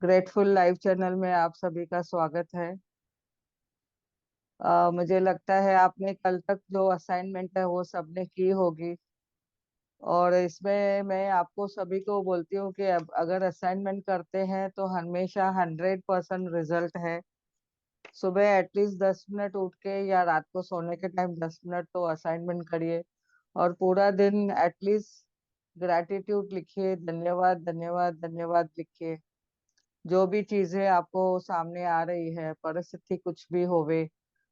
Grateful live channel में आप सभी का स्वागत है। मुझे लगता है आपने कल तक जो असाइनमेंट है वो सबने की होगी। और इसमें मैं आपको सभी को बोलती हूँ कि अब अगर असाइनमेंट करते हैं तो हमेशा 100% रिजल्ट है। सुबह एटलीस्ट 10 मिनट उठ के या रात को सोने के टाइम 10 मिनट तो असाइनमेंट करिए। और पूरा दिन एटलीस्ट ग्रैटिट्यूड लिखिए, धन्यवाद धन्यवाद धन्यवाद लिखिए। जो भी चीजें आपको सामने आ रही है, परिस्थिति कुछ भी होवे,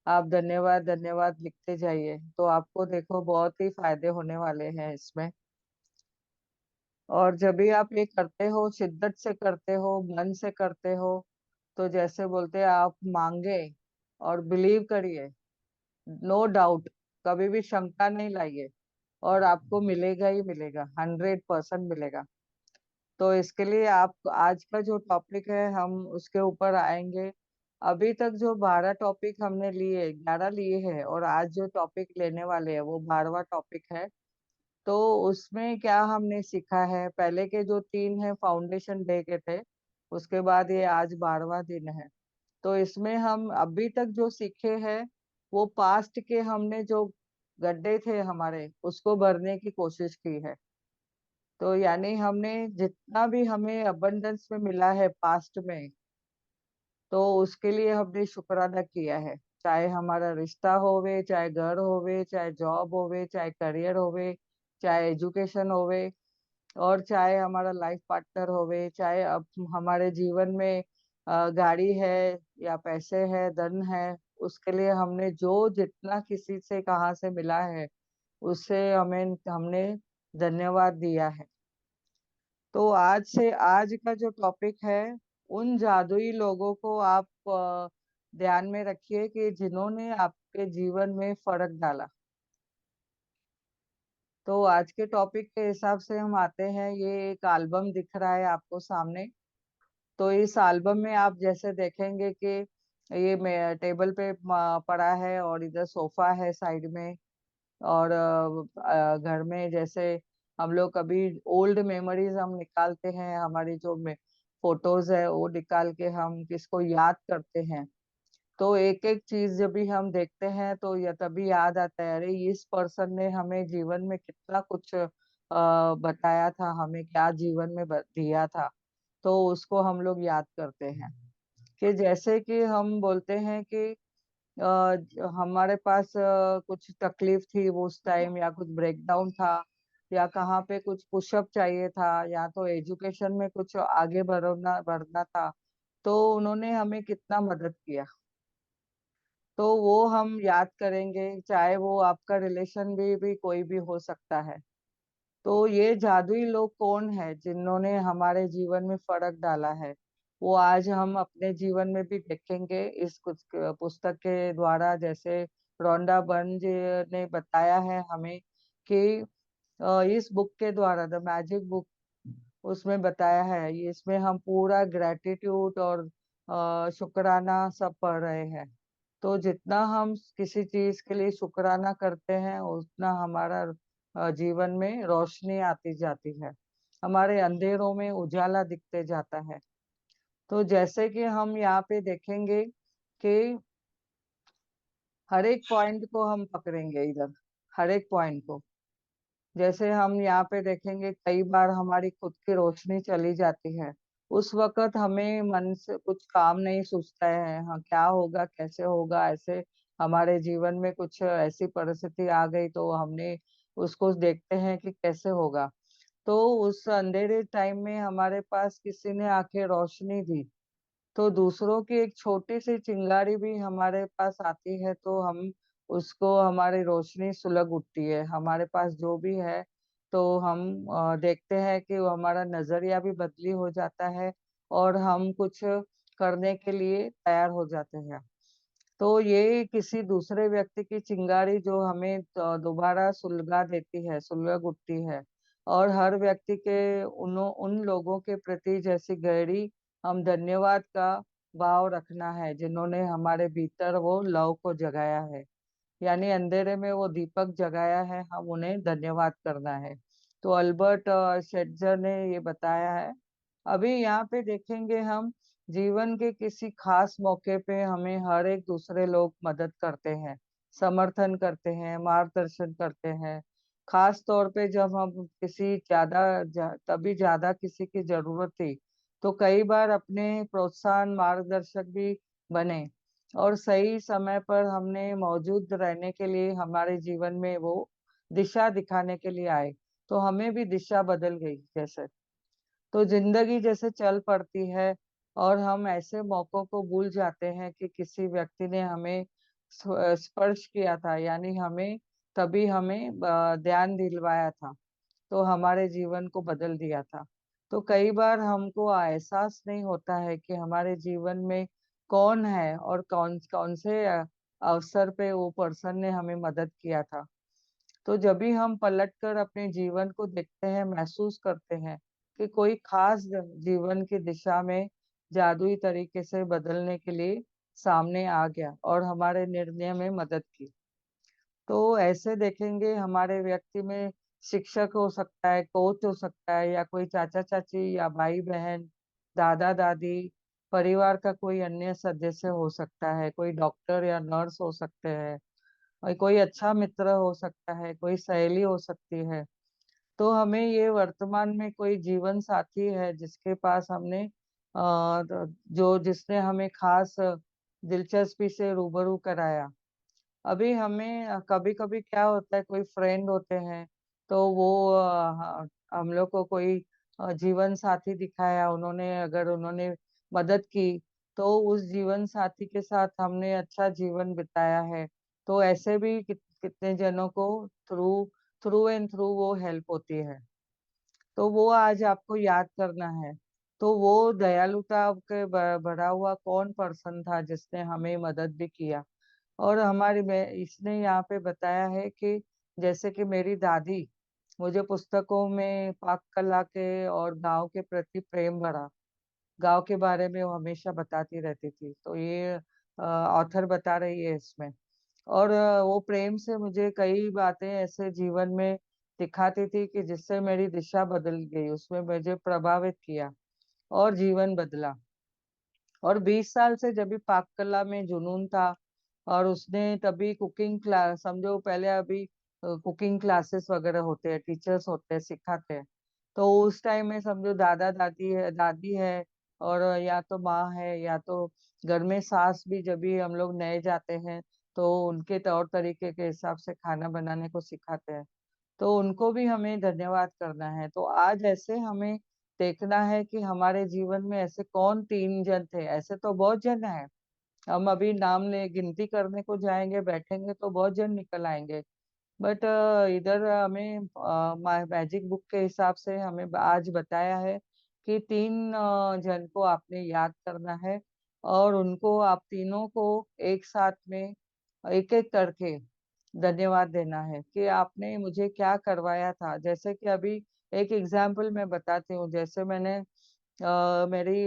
आप धन्यवाद धन्यवाद लिखते जाइए तो आपको देखो बहुत ही फायदे होने वाले हैं इसमें। और जब भी आप ये करते हो, शिद्दत से करते हो, मन से करते हो, तो जैसे बोलते हैं आप मांगे और बिलीव करिए, नो डाउट, कभी भी शंका नहीं लाइए, और आपको मिलेगा ही मिलेगा, 100% मिलेगा। तो इसके लिए आप आज का जो टॉपिक है हम उसके ऊपर आएंगे। अभी तक जो 12 टॉपिक हमने लिए, 11 लिए हैं, और आज जो टॉपिक लेने वाले हैं वो 12वां टॉपिक है। तो उसमें क्या हमने सीखा है, पहले के जो 3 है फाउंडेशन डे के थे, उसके बाद ये आज 12वां दिन है। तो इसमें हम अभी तक जो सीखे हैं वो पास्ट के हमने जो गड्ढे थे हमारे, उसको भरने की कोशिश की है। तो यानी हमने जितना भी हमें अबंडेंस में मिला है पास्ट में, तो उसके लिए हमने शुक्राना किया है। चाहे हमारा रिश्ता होवे, चाहे घर होवे, चाहे जॉब होवे, चाहे करियर होवे, चाहे एजुकेशन होवे, और चाहे हमारा लाइफ पार्टनर होवे, चाहे अब हमारे जीवन में गाड़ी है या पैसे है, धन है, उसके लिए हमने जो जितना किसी से कहाँ से मिला है उससे हमें हमने धन्यवाद दिया है। तो आज से आज का जो टॉपिक है, उन जादुई लोगों को आप ध्यान में रखिए कि जिन्होंने आपके जीवन में फर्क डाला। तो आज के टॉपिक के हिसाब से हम आते हैं, ये एक एल्बम दिख रहा है आपको सामने। तो इस एल्बम में आप जैसे देखेंगे कि ये टेबल पे पड़ा है, और इधर सोफा है साइड में। और घर में जैसे हम लोग कभी ओल्ड मेमोरीज हम निकालते हैं, हमारी जो फोटोज है वो निकाल के हम किसको याद करते हैं, तो एक एक चीज जब भी हम देखते हैं तो यह तभी याद आता है, अरे इस पर्सन ने हमें जीवन में कितना कुछ बताया था, हमें क्या जीवन में दिया था। तो उसको हम लोग याद करते हैं। कि जैसे कि हम बोलते हैं कि हमारे पास कुछ तकलीफ थी वो उस टाइम, या कुछ ब्रेकडाउन था, या कहाँ पे कुछ पुशअप चाहिए था, या तो एजुकेशन में कुछ आगे बढ़ना बढ़ना था, तो उन्होंने हमें कितना मदद किया। तो वो हम याद करेंगे, चाहे वो आपका रिलेशन भी कोई भी हो सकता है। तो ये जादुई लोग कौन है जिन्होंने हमारे जीवन में फर्क डाला है, वो आज हम अपने जीवन में भी देखेंगे इस कुछ पुस्तक के द्वारा। जैसे रोंडा बर्न जी ने बताया है हमें कि इस बुक के द्वारा, द मैजिक बुक, उसमें बताया है, ये इसमें हम पूरा ग्रेटिट्यूड और शुक्राना सब पढ़ रहे हैं। तो जितना हम किसी चीज के लिए शुक्राना करते हैं उतना हमारा जीवन में रोशनी आती जाती है, हमारे अंधेरों में उजाला दिखते जाता है। तो जैसे कि हम यहाँ पे देखेंगे कि हर एक पॉइंट को हम पकड़ेंगे इधर, हर एक पॉइंट को। जैसे हम यहाँ पे देखेंगे कई बार हमारी खुद की रोशनी चली जाती है, उस वक्त हमें मन से कुछ काम नहीं सूझता है, हाँ क्या होगा कैसे होगा, ऐसे हमारे जीवन में कुछ ऐसी परिस्थिति आ गई तो हमने उसको देखते हैं कि कैसे होगा। तो उस अंधेरे टाइम में हमारे पास किसी ने आके रोशनी दी, तो दूसरों की एक छोटी सी चिंगारी भी हमारे पास आती है तो हम उसको, हमारी रोशनी सुलग उठती है, हमारे पास जो भी है। तो हम देखते हैं कि वो हमारा नजरिया भी बदली हो जाता है, और हम कुछ करने के लिए तैयार हो जाते हैं। तो ये किसी दूसरे व्यक्ति की चिंगारी जो हमें दोबारा सुलगा देती है, सुलग उठती है। और हर व्यक्ति के उन लोगों के प्रति जैसी गहरी हम धन्यवाद का भाव रखना है, जिन्होंने हमारे भीतर वो लव को जगाया है। यानी अंधेरे में वो दीपक जगाया है, हम उन्हें धन्यवाद करना है। तो अल्बर्ट शेट्जर ने ये बताया है। अभी यहाँ पे देखेंगे हम, जीवन के किसी खास मौके पे हमें हर एक दूसरे लोग मदद करते हैं, समर्थन करते हैं, मार्गदर्शन करते हैं। खास तौर पे जब हम तभी ज्यादा किसी की जरूरत थी, तो कई बार अपने प्रोत्साहन मार्गदर्शक भी बने। और सही समय पर हमने मौजूद रहने के लिए हमारे जीवन में वो दिशा दिखाने के लिए आए। तो हमें भी दिशा बदल गई जैसे। तो जिंदगी जैसे चल पड़ती है, और हम ऐसे मौकों को भूल जाते हैं कि किसी व्यक्ति ने हमें स्पर्श किया था, यानी हमें ध्यान दिलवाया था, तो हमारे जीवन को बदल दिया था। तो कई बार हमको एहसास नहीं होता है कि हमारे जीवन में कौन है और कौन कौन से अवसर पे वो पर्सन ने हमें मदद किया था। तो जब भी हम पलटकर अपने जीवन को देखते हैं, महसूस करते हैं कि कोई खास जीवन की दिशा में जादुई तरीके से बदलने के लिए सामने आ गया और हमारे निर्णय में मदद की। तो ऐसे देखेंगे हमारे व्यक्ति में शिक्षक हो सकता है, कोच हो सकता है, या कोई चाचा चाची या भाई बहन, दादा दादी, परिवार का कोई अन्य सदस्य हो सकता है, कोई डॉक्टर या नर्स हो सकते हैं, और कोई अच्छा मित्र हो सकता है, कोई सहेली हो सकती है। तो हमें ये वर्तमान में कोई जीवन साथी है जिसके पास हमने जो जिसने हमें खास दिलचस्पी से रूबरू कराया। अभी हमें कभी कभी क्या होता है, कोई फ्रेंड होते हैं, तो वो हम लोग को कोई जीवन साथी दिखाया, उन्होंने मदद की, तो उस जीवन साथी के साथ हमने अच्छा जीवन बिताया है। तो ऐसे भी कितने जनों को थ्रू थ्रू एंड थ्रू वो हेल्प होती है। तो वो आज आपको याद करना है। तो वो दयालुता के भरा हुआ कौन पर्सन था जिसने हमें मदद भी किया। और इसने यहाँ पे बताया है कि जैसे कि मेरी दादी मुझे पुस्तकों में पाक कला के और गांव के प्रति प्रेम भरा, गांव के बारे में वो हमेशा बताती रहती थी। तो ये ऑथर बता रही है इसमें। और वो प्रेम से मुझे कई बातें ऐसे जीवन में दिखाती थी कि जिससे मेरी दिशा बदल गई, उसमें मुझे प्रभावित किया और जीवन बदला। और 20 साल से जब भी पाक कला में जुनून था, और उसने तभी कुकिंग क्लास, समझो पहले अभी कुकिंग क्लासेस वगैरह होते हैं, टीचर्स होते हैं, सिखाते हैं। तो उस टाइम में समझो दादी है, और या तो माँ है, या तो घर में सास भी, जब भी हम लोग नए जाते हैं तो उनके तौर तरीके के हिसाब से खाना बनाने को सिखाते हैं। तो उनको भी हमें धन्यवाद करना है। तो आज ऐसे हमें देखना है कि हमारे जीवन में ऐसे कौन 3 जन थे, ऐसे तो बहुत जन है। हम अभी नाम ले गिनती करने को जाएंगे, बैठेंगे तो बहुत जन निकल आएंगे। बट इधर हमें मैजिक बुक के हिसाब से हमें आज बताया है कि 3 जन को आपने याद करना है, और उनको आप तीनों को एक साथ में एक एक करके धन्यवाद देना है कि आपने मुझे क्या करवाया था। जैसे कि अभी एक एग्जाम्पल मैं बताती हूँ। जैसे मेरी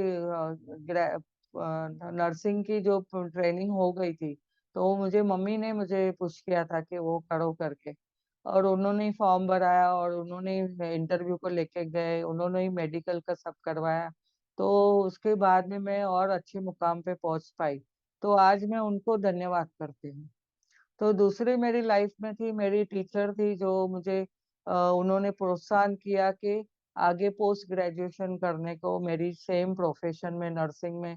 नर्सिंग की जो ट्रेनिंग हो गई थी, तो मुझे मम्मी ने मुझे पुश किया था कि वो करो करके। और उन्होंने ही फॉर्म भराया, और उन्होंने इंटरव्यू को लेके गए, उन्होंने ही मेडिकल का सब करवाया। तो उसके बाद में मैं और अच्छे मुकाम पे पहुंच पाई। तो आज मैं उनको धन्यवाद करती हूँ। तो दूसरी मेरी लाइफ में थी, मेरी टीचर थी, जो मुझे उन्होंने प्रोत्साहन किया कि आगे पोस्ट ग्रेजुएशन करने को मेरी सेम प्रोफेशन में, नर्सिंग में।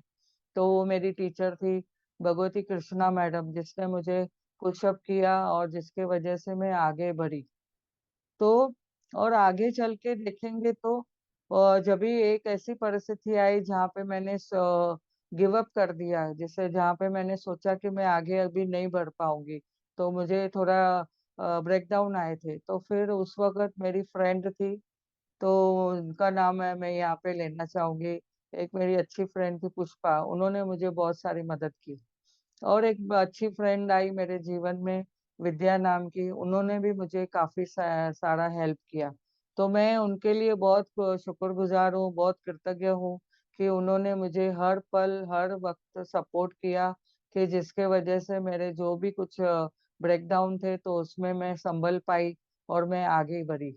तो वो मेरी टीचर थी भगवती कृष्णा मैडम, जिसने मुझे पुशअप किया और जिसके वजह से मैं आगे बढ़ी। तो और आगे चल के देखेंगे तो जब भी एक ऐसी परिस्थिति आई जहाँ पे मैंने गिव अप कर दिया, जिससे जहाँ पे मैंने सोचा कि मैं आगे अभी नहीं बढ़ पाऊंगी, तो मुझे थोड़ा ब्रेक डाउन आए थे। तो फिर उस वक्त मेरी फ्रेंड थी, तो उनका नाम है मैं यहाँ पे लेना चाहूंगी, एक मेरी अच्छी फ्रेंड थी पुष्पा, उन्होंने मुझे बहुत सारी मदद की। और एक अच्छी फ्रेंड आई मेरे जीवन में, विद्या नाम की, उन्होंने भी मुझे काफी सारा हेल्प किया। तो मैं उनके लिए बहुत शुक्रगुजार हूँ, बहुत कृतज्ञ हूँ कि उन्होंने मुझे हर पल हर वक्त सपोर्ट किया, कि जिसके वजह से मेरे जो भी कुछ ब्रेकडाउन थे तो उसमें मैं संभल पाई और मैं आगे बढ़ी।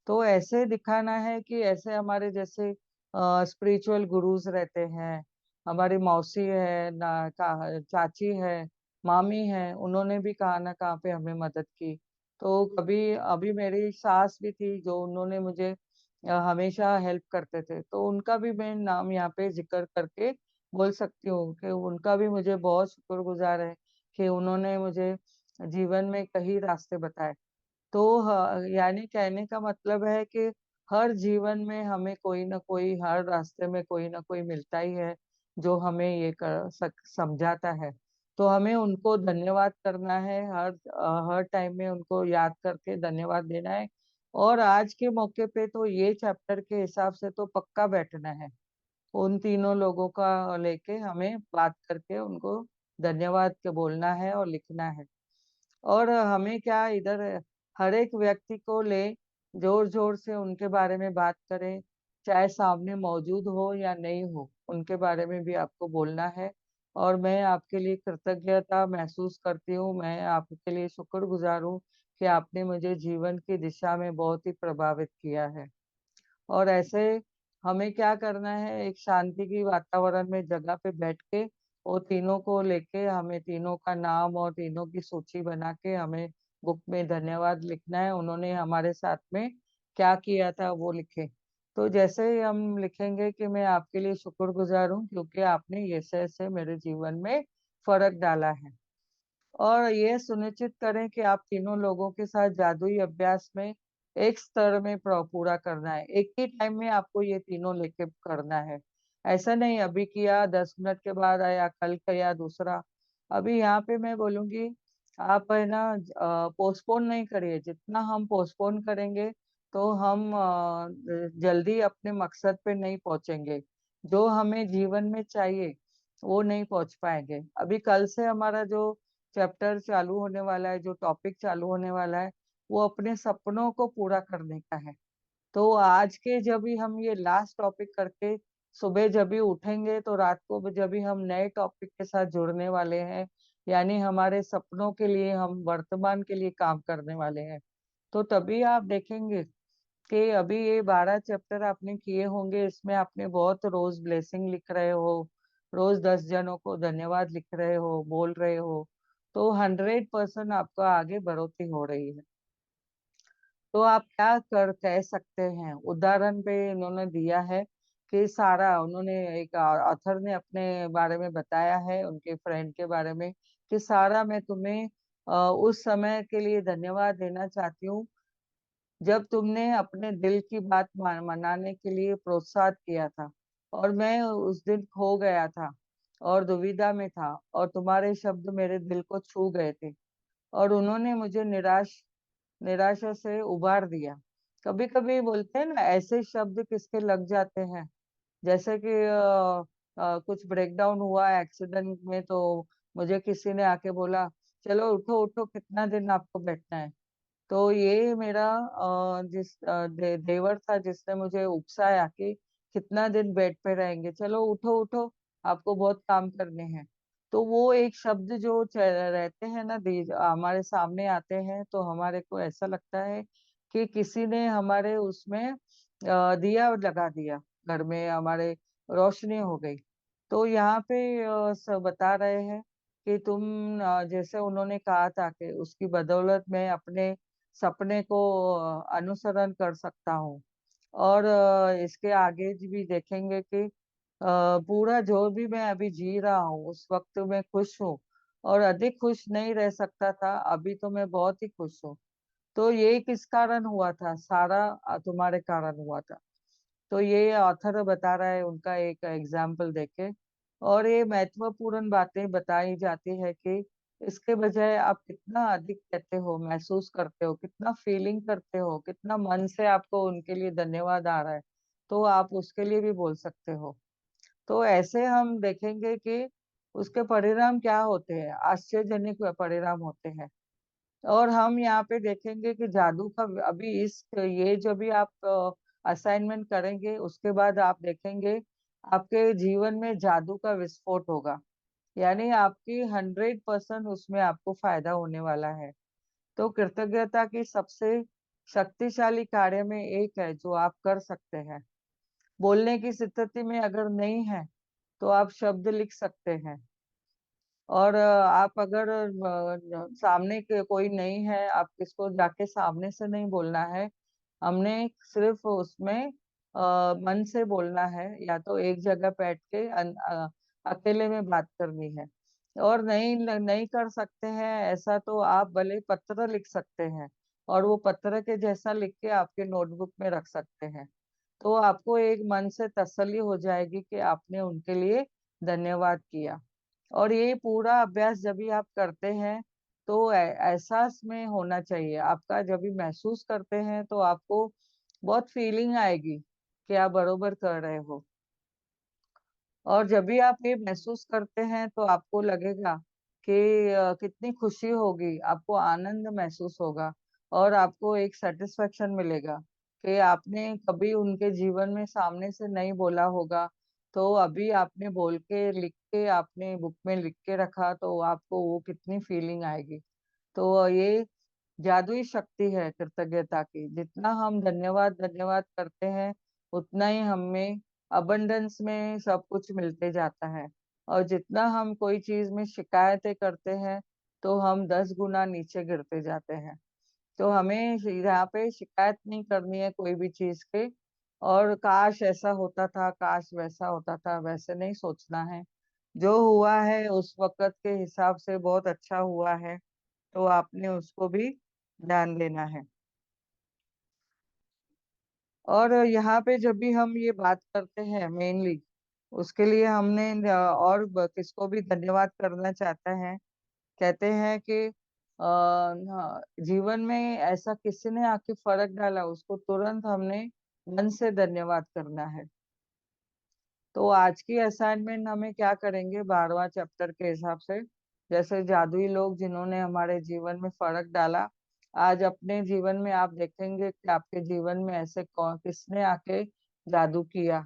तो ऐसे दिखाना है कि ऐसे हमारे जैसे स्पिरिचुअल गुरुज रहते हैं, हमारी मौसी है ना, चाची है, मामी है, उन्होंने भी कहाँ ना कहाँ पे हमें मदद की। तो कभी अभी मेरी सास भी थी जो उन्होंने मुझे हमेशा हेल्प करते थे, तो उनका भी मैं नाम यहाँ पे जिक्र करके बोल सकती हूँ कि उनका भी मुझे बहुत शुक्रगुजार है कि उन्होंने मुझे जीवन में कई रास्ते बताए। तो यानी कहने का मतलब है कि हर जीवन में हमें कोई ना कोई, हर रास्ते में कोई ना कोई मिलता ही है जो हमें ये समझाता है। तो हमें उनको धन्यवाद करना है, हर टाइम में उनको याद करके धन्यवाद देना है। और आज के मौके पे तो ये चैप्टर के हिसाब से तो पक्का बैठना है, उन तीनों लोगों का लेके हमें बात करके उनको धन्यवाद के बोलना है और लिखना है। और हमें क्या इधर हर एक व्यक्ति को ले, जोर जोर से उनके बारे में बात करें, चाहे सामने मौजूद हो या नहीं हो, उनके बारे में भी आपको बोलना है। और मैं आपके लिए कृतज्ञता महसूस करती हूँ, मैं आपके लिए शुक्रगुजार हूँ कि आपने मुझे जीवन की दिशा में बहुत ही प्रभावित किया है। और ऐसे हमें क्या करना है, एक शांति की वातावरण में जगह पे बैठ के वो तीनों को लेके हमें तीनों का नाम और तीनों की सूची बना के हमें बुक में धन्यवाद लिखना है, उन्होंने हमारे साथ में क्या किया था वो लिखे। तो जैसे ही हम लिखेंगे कि मैं आपके लिए शुक्रगुजार हूँ क्योंकि आपने ये से मेरे जीवन में फर्क डाला है। और ये सुनिश्चित करें कि आप तीनों लोगों के साथ जादुई अभ्यास में एक स्तर में पूरा करना है, एक ही टाइम में आपको ये तीनों लेके करना है। ऐसा नहीं अभी किया 10 मिनट के बाद आया, कल किया दूसरा। अभी यहाँ पे मैं बोलूंगी, आप है ना पोस्टपोन नहीं करिए, जितना हम पोस्टपोन करेंगे तो हम जल्दी अपने मकसद पे नहीं पहुंचेंगे, जो हमें जीवन में चाहिए वो नहीं पहुंच पाएंगे। अभी कल से हमारा जो चैप्टर चालू होने वाला है, जो टॉपिक चालू होने वाला है, वो अपने सपनों को पूरा करने का है। तो आज के जब भी हम ये लास्ट टॉपिक करके सुबह जब भी उठेंगे तो रात को भी जब भी हम नए टॉपिक के साथ जुड़ने वाले हैं, यानी हमारे सपनों के लिए हम वर्तमान के लिए काम करने वाले हैं। तो तभी आप देखेंगे कि अभी ये 12 चैप्टर आपने किए होंगे, इसमें आपने बहुत रोज ब्लेसिंग लिख रहे हो, रोज 10 जनों को धन्यवाद लिख रहे हो, बोल रहे हो, तो 100% आपका आगे बढ़ोतरी हो रही है। तो आप क्या कर कह सकते हैं, उदाहरण पे इन्होंने दिया है कि सारा, उन्होंने एक ऑथर ने अपने बारे में बताया है, उनके फ्रेंड के बारे में, कि सारा मैं तुम्हें उस समय के लिए धन्यवाद देना चाहती हूँ जब तुमने अपने दिल की बात मनाने के लिए प्रोत्साहित किया था, और मैं उस दिन खो गया था और दुविधा में था, और तुम्हारे शब्द मेरे दिल को छू गए थे और उन्होंने मुझे निराशा से उबार दिया। कभी कभी बोलते हैं ना, ऐसे शब्द किसके लग जाते हैं, जैसे कि कुछ ब्रेकडाउन हुआ एक्सीडेंट में, तो मुझे किसी ने आके बोला चलो उठो उठो, कितना दिन आपको बैठना है। तो ये मेरा देवर था जिसने मुझे उकसाया कि कितना दिन बेड पे रहेंगे, चलो उठो उठो, आपको बहुत काम करने हैं। तो वो एक शब्द जो रहते हैं ना, हमारे सामने आते हैं, तो हमारे को ऐसा लगता है कि किसी ने हमारे उसमें दिया लगा दिया, घर में हमारे रोशनी हो गई। तो यहाँ पे सब बता रहे हैं कि तुम जैसे उन्होंने कहा था कि उसकी बदौलत मैं अपने सपने को अनुसरण कर सकता हूँ। और इसके आगे भी देखेंगे कि पूरा जो भी मैं अभी जी रहा हूँ उस वक्त मैं खुश हूँ, और अधिक खुश नहीं रह सकता था, अभी तो मैं बहुत ही खुश हूँ। तो ये किस कारण हुआ था, सारा तुम्हारे कारण हुआ था। तो ये ऑथर बता रहा है उनका एक एग्जाम्पल देके। और ये महत्वपूर्ण बातें बताई जाती है कि इसके बजाय आप कितना अधिक कहते हो, महसूस करते हो, कितना फीलिंग करते हो, कितना मन से आपको उनके लिए धन्यवाद आ रहा है, तो आप उसके लिए भी बोल सकते हो। तो ऐसे हम देखेंगे कि उसके परिणाम क्या होते हैं, आश्चर्यजनक परिणाम होते हैं। और हम यहाँ पे देखेंगे कि जादू का अभी इस ये जो भी आप असाइनमेंट करेंगे उसके बाद आप देखेंगे आपके जीवन में जादू का विस्फोट होगा। यानी आपकी 100% उसमें आपको फायदा होने वाला है। तो कृतज्ञता की सबसे शक्तिशाली कार्य में एक है जो आप कर सकते हैं। बोलने की स्थिति में अगर नहीं है तो आप शब्द लिख सकते हैं। और आप अगर सामने के कोई नहीं है, आप किसको जाके सामने से नहीं बोलना है। हमने सिर्फ उसमें मन से बोलना है, या तो एक जगह बैठ के अकेले में बात करनी है। और नहीं नहीं कर सकते हैं ऐसा, तो आप भले पत्र लिख सकते हैं और वो पत्र के जैसा लिख के आपके नोटबुक में रख सकते हैं। तो आपको एक मन से तसल्ली हो जाएगी कि आपने उनके लिए धन्यवाद किया। और ये पूरा अभ्यास जब भी आप करते हैं तो एहसास में होना चाहिए आपका। जब भी महसूस करते हैं तो आपको बहुत फीलिंग आएगी कि आप बरोबर कर रहे हो। और जब भी आप ये महसूस करते हैं तो आपको लगेगा कि कितनी खुशी होगी, आपको आनंद महसूस होगा और आपको एक सेटिस्फेक्शन मिलेगा कि आपने कभी उनके जीवन में सामने से नहीं बोला होगा, तो अभी आपने बोल के लिख के आपने बुक में लिख के रखा, तो आपको वो कितनी फीलिंग आएगी। तो ये जादुई शक्ति है कृतज्ञता की। जितना हम धन्यवाद धन्यवाद करते हैं उतना ही हमें अबंडेंस में सब कुछ मिलते जाता है। और जितना हम कोई चीज में शिकायतें करते हैं तो हम 10 गुना नीचे गिरते जाते हैं। तो हमें यहाँ पे शिकायत नहीं करनी है कोई भी चीज के। और काश ऐसा होता था, काश वैसा होता था, वैसे नहीं सोचना है। जो हुआ है उस वक्त के हिसाब से बहुत अच्छा हुआ है, तो आपने उसको भी ध्यान देना है। और यहाँ पे जब भी हम ये बात करते हैं मेनली उसके लिए हमने और किसको भी धन्यवाद करना चाहता है। कहते हैं कि हाँ, जीवन में ऐसा किसी ने आके फर्क डाला उसको तुरंत हमने मन से धन्यवाद करना है। तो आज की असाइनमेंट हमें क्या करेंगे 12वां चैप्टर के हिसाब से, जैसे जादुई लोग जिन्होंने हमारे जीवन में फर्क डाला। आज अपने जीवन में आप देखेंगे कि आपके जीवन में ऐसे कौन किसने आके जादू किया,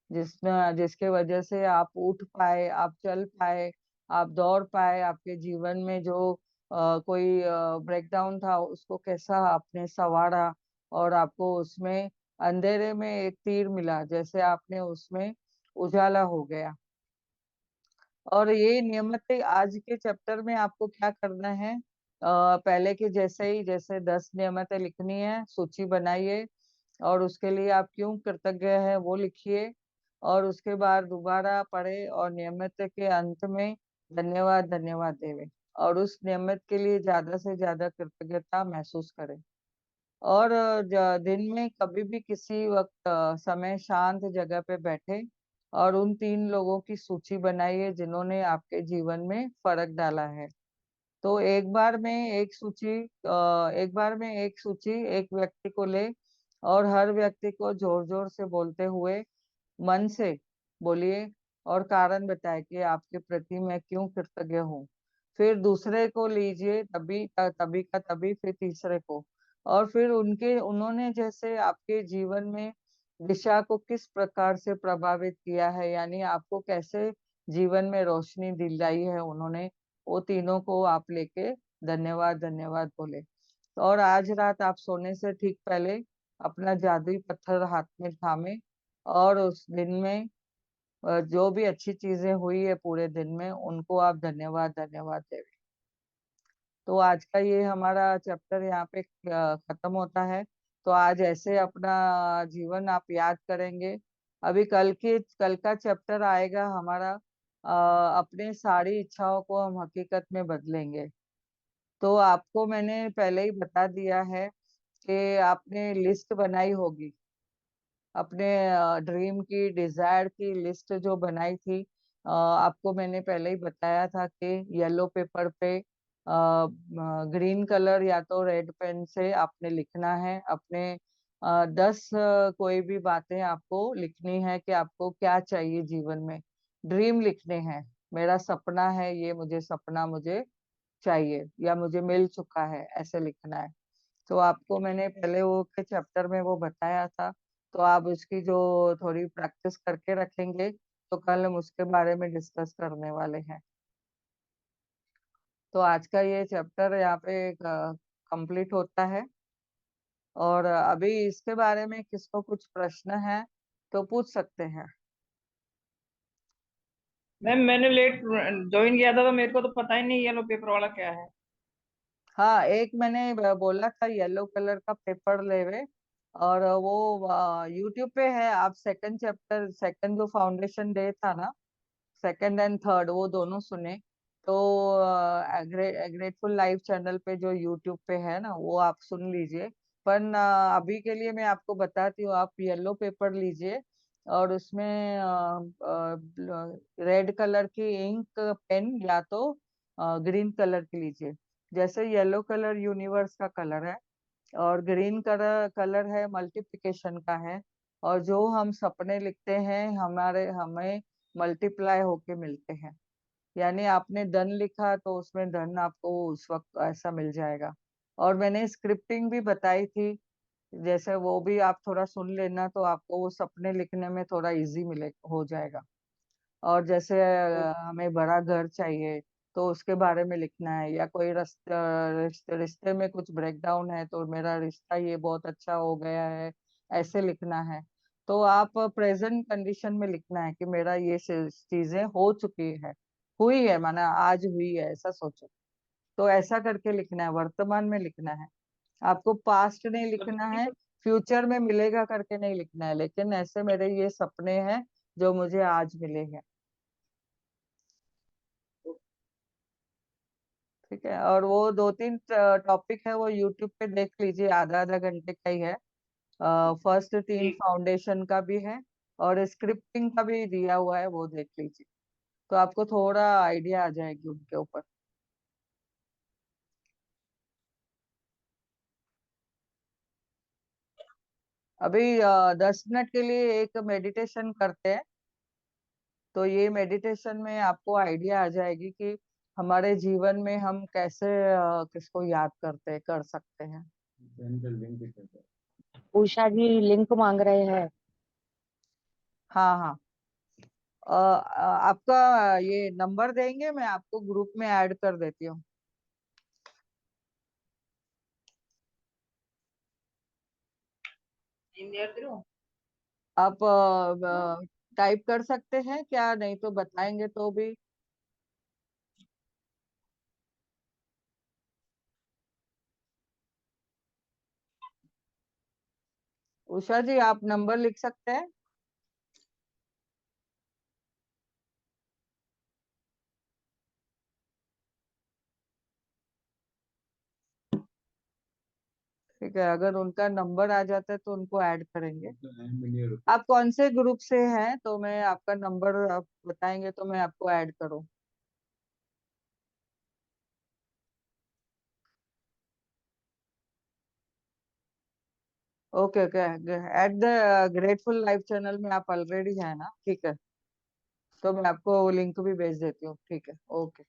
जिसने जिसके वजह से आप उठ पाए, आप चल पाए, आप दौड़ पाए। आपके जीवन में जो कोई ब्रेकडाउन था उसको कैसा आपने संवारा, और आपको उसमें अंधेरे में एक तीर मिला, जैसे आपने उसमें उजाला हो गया। और ये नियमित आज के चैप्टर में आपको क्या करना है, पहले के जैसे ही, जैसे 10 नियमित लिखनी है, सूची बनाइए और उसके लिए आप क्यों कृतज्ञ है वो लिखिए। और उसके बाद दोबारा पढ़े और नियमित के अंत में धन्यवाद धन्यवाद देवे। और उस नियमित के लिए ज्यादा से ज्यादा कृतज्ञता महसूस करें। और दिन में कभी भी किसी वक्त समय शांत जगह पे बैठे और उन 3 लोगों की सूची बनाइए जिन्होंने आपके जीवन में फर्क डाला है। तो एक बार में एक सूची एक व्यक्ति को ले और हर व्यक्ति को जोर जोर से बोलते हुए मन से बोलिए और कारण बताए कि आपके प्रति मैं क्यों कृतज्ञ हूँ। फिर दूसरे को लीजिए, तभी तभी का तभी, फिर तीसरे को। और फिर उनके उन्होंने जैसे आपके जीवन में दिशा को किस प्रकार से प्रभावित किया है, यानी आपको कैसे जीवन में रोशनी दिलाई है उन्होंने, वो तीनों को आप लेके धन्यवाद धन्यवाद बोले। और आज रात आप सोने से ठीक पहले अपना जादुई पत्थर हाथ में थामे और उस दिन में जो भी अच्छी चीजें हुई है पूरे दिन में उनको आप धन्यवाद धन्यवाद दें। तो आज का ये हमारा चैप्टर यहाँ पे खत्म होता है। तो आज ऐसे अपना जीवन आप याद करेंगे। अभी कल का चैप्टर आएगा हमारा, अपने सारी इच्छाओं को हम हकीकत में बदलेंगे। तो आपको मैंने पहले ही बता दिया है कि आपने लिस्ट बनाई होगी, अपने ड्रीम की, डिजायर की लिस्ट जो बनाई थी। आपको मैंने पहले ही बताया था कि येलो पेपर पे ग्रीन कलर या तो रेड पेन से आपने लिखना है अपने 10 कोई भी बातें आपको लिखनी है कि आपको क्या चाहिए जीवन में। ड्रीम लिखने हैं, मेरा सपना है ये, मुझे सपना मुझे चाहिए या मुझे मिल चुका है, ऐसे लिखना है। तो आपको मैंने पहले वो के चैप्टर में वो बताया था, तो आप उसकी जो थोड़ी प्रैक्टिस करके रखेंगे तो कल हम उसके बारे में डिस्कस करने वाले हैं। तो आज का ये चैप्टर यहाँ पे कंप्लीट होता है। और अभी इसके बारे में किसको कुछ प्रश्न है तो पूछ सकते हैं। मैम मैंने लेट ज्वाइन किया था तो मेरे को तो पता ही नहीं येलो पेपर वाला क्या है। हाँ, एक मैंने बोला था येलो कलर का पेपर लेवे, और वो यूट्यूब पे है। आप सेकंड चैप्टर, सेकंड जो फाउंडेशन डे था ना, सेकंड एंड थर्ड वो दोनों सुने तो ग्रेटफुल लाइव चैनल पे जो यूट्यूब पे है ना, वो आप सुन लीजिए। पर अभी के लिए मैं आपको बताती हूँ, आप येलो पेपर लीजिए और उसमें रेड कलर की इंक पेन या तो ग्रीन कलर की लीजिए। जैसे येलो कलर यूनिवर्स का कलर है और ग्रीन कलर कलर है मल्टीप्लिकेशन का है। और जो हम सपने लिखते हैं हमारे हमें मल्टीप्लाई होके मिलते हैं। यानी आपने धन लिखा तो उसमें धन आपको उस वक्त ऐसा मिल जाएगा। और मैंने स्क्रिप्टिंग भी बताई थी, जैसे वो भी आप थोड़ा सुन लेना तो आपको वो सपने लिखने में थोड़ा इजी मिले हो जाएगा। और जैसे हमें बड़ा घर चाहिए तो उसके बारे में लिखना है, या कोई रिश्ते में कुछ ब्रेकडाउन है तो मेरा रिश्ता ये बहुत अच्छा हो गया है, ऐसे लिखना है। तो आप प्रेजेंट कंडीशन में लिखना है कि मेरा ये चीजें हो चुकी है, हुई है, माना आज हुई है, ऐसा सोचो। तो ऐसा करके लिखना है, वर्तमान में लिखना है। आपको पास्ट नहीं लिखना है, फ्यूचर में मिलेगा करके नहीं लिखना है, लेकिन ऐसे मेरे ये सपने हैं जो मुझे आज मिले हैं। ठीक है, और वो 2-3 टॉपिक है, वो यूट्यूब पे देख लीजिए, आधा आधा घंटे का ही है। फर्स्ट 3 ठीक। फाउंडेशन का भी है और स्क्रिप्टिंग का भी दिया हुआ है, वो देख लीजिए तो आपको थोड़ा आइडिया आ जाएगी उनके ऊपर। अभी 10 मिनट के लिए एक मेडिटेशन करते हैं। तो ये मेडिटेशन में आपको आइडिया आ जाएगी कि हमारे जीवन में हम कैसे किसको याद करते कर सकते हैं। उषा जी लिंक मांग रहे हैं। हाँ हाँ, आपका ये नंबर देंगे, मैं आपको ग्रुप में ऐड कर देती हूँ। India through. आप टाइप कर सकते हैं क्या, नहीं तो बताएंगे तो भी। उषा जी आप नंबर लिख सकते हैं। ठीक है, अगर उनका नंबर आ जाता है तो उनको ऐड करेंगे। आप कौन से ग्रुप से हैं, तो मैं आपका नंबर आप बताएंगे तो मैं आपको ऐड करूँ। Okay okay, at the grateful life channel में आप ऑलरेडी है ना, ठीक है। तो मैं आपको लिंक भी भेज देती हूँ, ठीक है, ओके।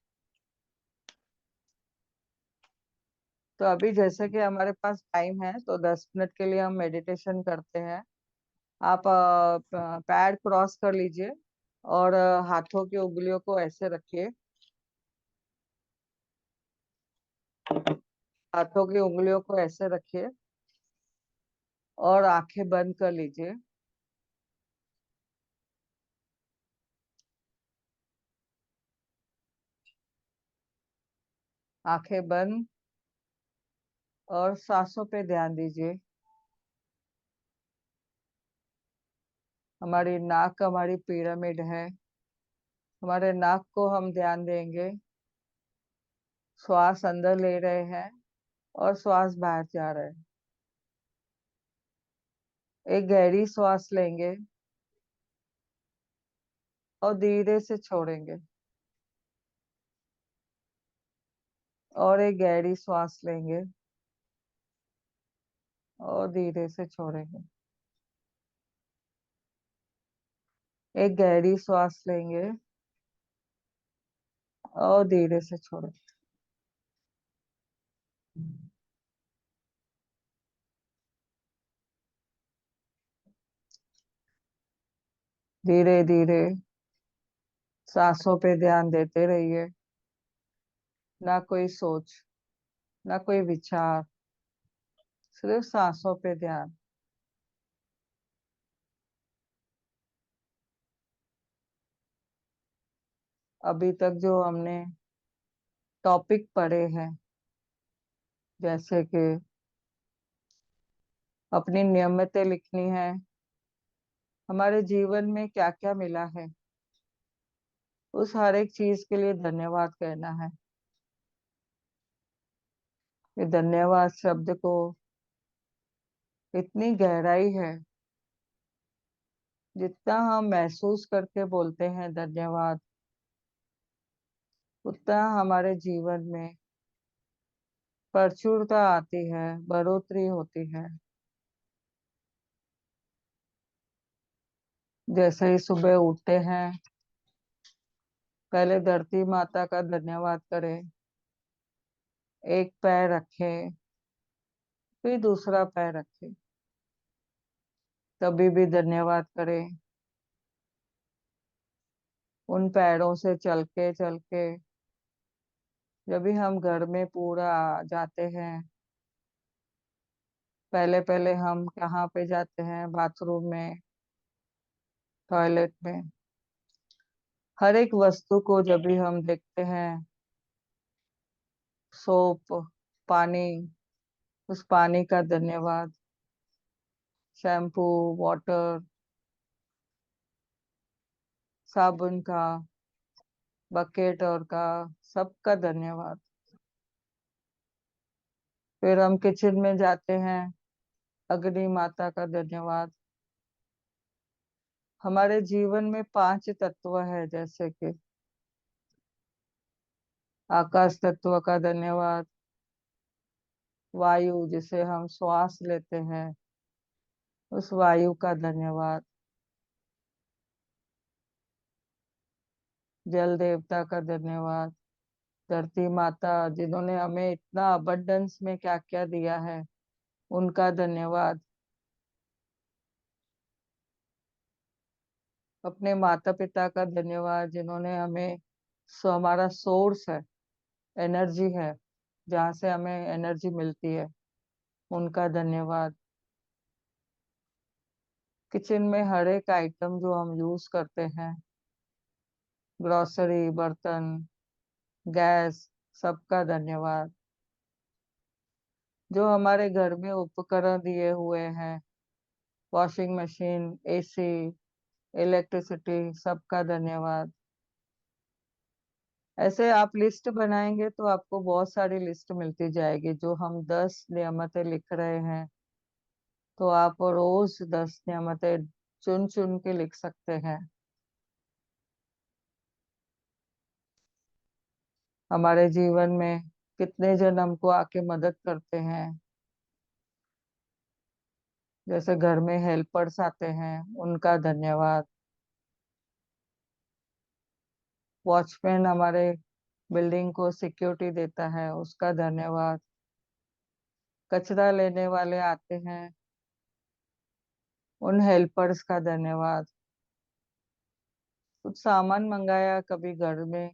तो अभी जैसे कि हमारे पास टाइम है तो 10 मिनट के लिए हम मेडिटेशन करते हैं। आप पैर क्रॉस कर लीजिए और हाथों की उंगलियों को ऐसे रखिए। हाथों की उंगलियों को ऐसे रखिए और आंखें बंद कर लीजिए। आंखें बंद और सांसों पे ध्यान दीजिए। हमारी नाक हमारी पिरामिड है, हमारे नाक को हम ध्यान देंगे। श्वास अंदर ले रहे हैं और श्वास बाहर जा रहे हैं। एक गहरी श्वास लेंगे और धीरे से छोड़ेंगे। और एक गहरी श्वास लेंगे और धीरे से छोड़ेंगे। एक गहरी सांस लेंगे और धीरे से छोड़ेंगे। धीरे धीरे सांसों पे ध्यान देते रहिए। ना कोई सोच, ना कोई विचार, सिर्फ सांसों पे ध्यान। अभी तक जो हमने टॉपिक पढ़े हैं, जैसे कि अपनी नियमितें लिखनी है, हमारे जीवन में क्या क्या मिला है, उस हर एक चीज के लिए धन्यवाद कहना है। ये धन्यवाद शब्द को इतनी गहराई है, जितना हम महसूस करके बोलते हैं धन्यवाद, उतना हमारे जीवन में प्रचुरता आती है, बढ़ोतरी होती है। जैसे ही सुबह उठते हैं, पहले धरती माता का धन्यवाद करें। एक पैर रखें, फिर दूसरा पैर रखें, तभी भी धन्यवाद करें। उन पैरों से चल के जब भी हम घर में पूरा जाते हैं, पहले पहले हम कहाँ पे जाते हैं? बाथरूम में, टॉयलेट में। हर एक वस्तु को जब भी हम देखते हैं, सोप, पानी, उस पानी का धन्यवाद। शैम्पू, वाटर, साबुन का, बकेट और का, सबका धन्यवाद। फिर हम किचन में जाते हैं, अग्नि माता का धन्यवाद। हमारे जीवन में 5 तत्व है, जैसे कि आकाश तत्व का धन्यवाद, वायु जिसे हम श्वास लेते हैं, उस वायु का धन्यवाद, जल देवता का धन्यवाद, धरती माता जिन्होंने हमें इतना अबंडेंस में क्या क्या दिया है, उनका धन्यवाद। अपने माता पिता का धन्यवाद, जिन्होंने हमें हमारा सोर्स है, एनर्जी है, जहाँ से हमें एनर्जी मिलती है, उनका धन्यवाद। किचन में हर एक आइटम जो हम यूज करते हैं, ग्रोसरी, बर्तन, गैस, सबका धन्यवाद। जो हमारे घर में उपकरण दिए हुए हैं, वॉशिंग मशीन, एसी, इलेक्ट्रिसिटी, सबका धन्यवाद। ऐसे आप लिस्ट बनाएंगे तो आपको बहुत सारी लिस्ट मिलती जाएगी। जो हम 10 नियमतें लिख रहे हैं, तो आप रोज 10 नियमतें चुन चुन के लिख सकते हैं। हमारे जीवन में कितने जन हमको आके मदद करते हैं, जैसे घर में हेल्पर्स आते हैं, उनका धन्यवाद। वॉचमैन हमारे बिल्डिंग को सिक्योरिटी देता है, उसका धन्यवाद। कचरा लेने वाले आते हैं, उन हेल्पर्स का धन्यवाद। कुछ सामान मंगाया कभी घर में,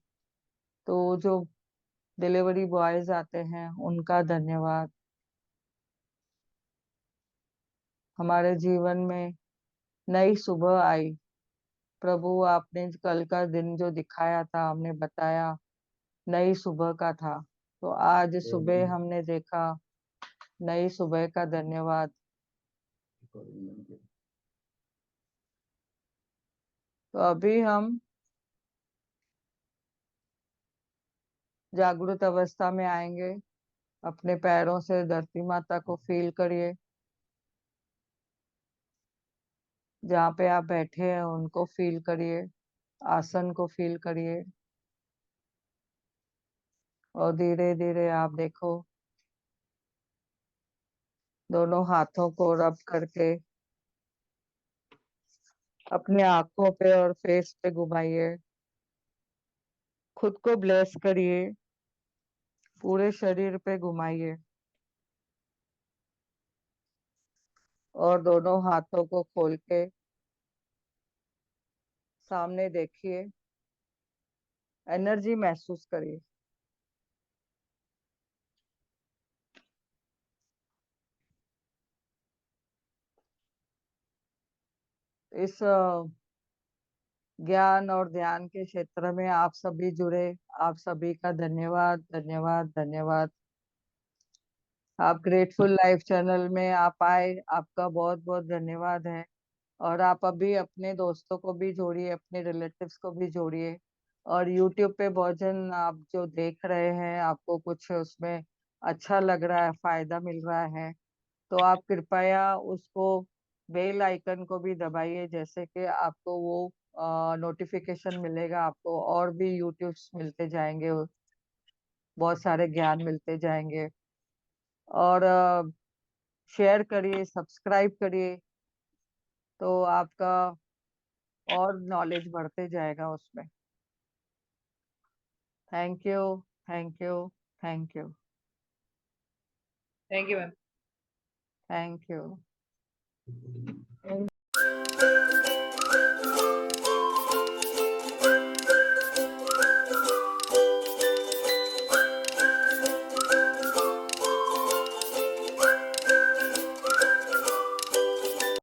तो जो डिलीवरी बॉयज आते हैं, उनका धन्यवाद। हमारे जीवन में नई सुबह आई, प्रभु आपने कल का दिन जो दिखाया था, हमने बताया, नई सुबह का था। तो आज सुबह हमने देखा, नई सुबह का धन्यवाद। तो अभी हम जागृत अवस्था में आएंगे। अपने पैरों से धरती माता को फील करिए। जहाँ पे आप बैठे हैं उनको फील करिए, आसन को फील करिए। और धीरे धीरे आप देखो, दोनों हाथों को रब करके अपने आंखों पे और फेस पे घुमाइए। खुद को ब्लेस करिए, पूरे शरीर पे घुमाइए और दोनों हाथों को खोल के सामने देखिए, एनर्जी महसूस करिए। इस ज्ञान और ध्यान के क्षेत्र में आप सभी जुड़े, आप सभी का धन्यवाद, धन्यवाद, धन्यवाद। आप ग्रेटफुल लाइफ चैनल में आप आए, आपका बहुत बहुत धन्यवाद है। और आप अभी अपने दोस्तों को भी जोड़िए, अपने रिलेटिव्स को भी जोड़िए। और यूट्यूब पे भोजन आप जो देख रहे हैं, आपको कुछ उसमें अच्छा लग रहा है, फायदा मिल रहा है, तो आप कृपया उसको बेल आइकन को भी दबाइए, जैसे कि आपको वो नोटिफिकेशन मिलेगा, आपको और भी यूट्यूब मिलते जाएंगे, बहुत सारे ज्ञान मिलते जाएंगे। और शेयर करिए, सब्सक्राइब करिए, तो आपका और नॉलेज बढ़ते जाएगा उसमें। Thank you, thank you, thank you, thank you ma'am. Thank you.